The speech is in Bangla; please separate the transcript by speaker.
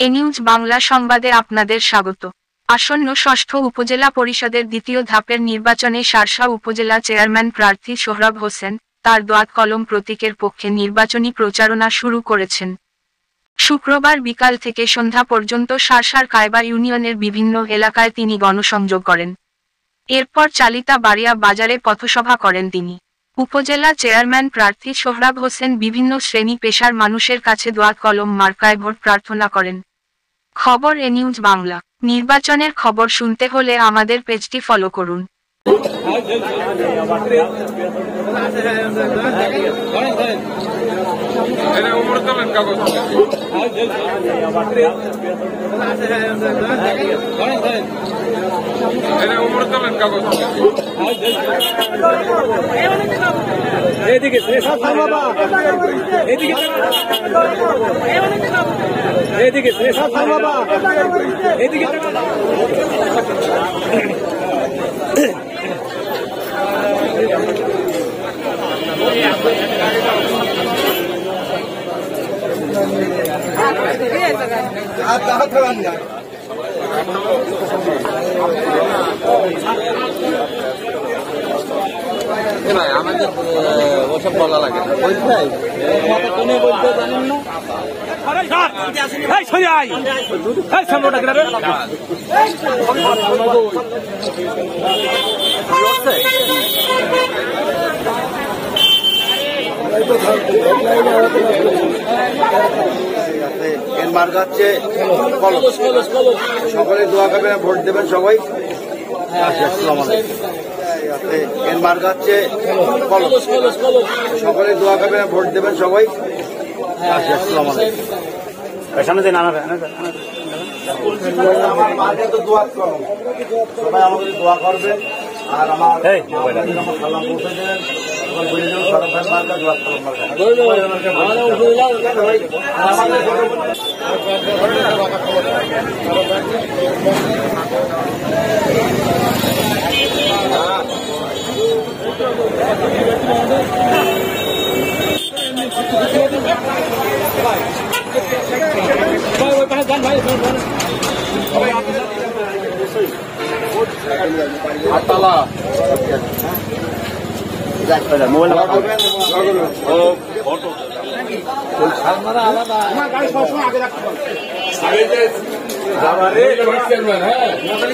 Speaker 1: এ নিউজ বাংলা সংবাদে আপনাদের স্বাগত। আসন্ন ষষ্ঠ উপজেলা পরিষদের দ্বিতীয় ধাপের নির্বাচনে শার্শা উপজেলা চেয়ারম্যান প্রার্থী সোহরাব হোসেন তার দোয়াত কলম প্রতীকের পক্ষে নির্বাচনী প্রচারণা শুরু করেছেন। শুক্রবার বিকাল থেকে সন্ধ্যা পর্যন্ত শার্শার কায়বা ইউনিয়নের বিভিন্ন এলাকায় তিনি গণসংযোগ করেন। এরপর চালিতা বাড়িয়া বাজারে পথসভা করেন তিনি। উপজেলা চেয়ারম্যান প্রার্থী সোহরাব হোসেন বিভিন্ন শ্রেণী পেশার মানুষের কাছে দোয়াত কলম মার্কায় ভোট প্রার্থনা করেন। খবর এ নিউজ বাংলা। নির্বাচনের খবর শুনতে হলে আমাদের পেজটি ফলো করুন।
Speaker 2: আমাদের ওসব বলা লাগে না, বুঝলেন? বলতে জানেন না।
Speaker 3: সকলে দোয়া করবেন, ভোট দেবেন সবাই। সকলে দোয়া করবেন, ভোট দেবেন সবাই। সবাই আমাদের দোয়া করবেন আর আমার সালাম পৌঁছে দেবেন। মোবাইল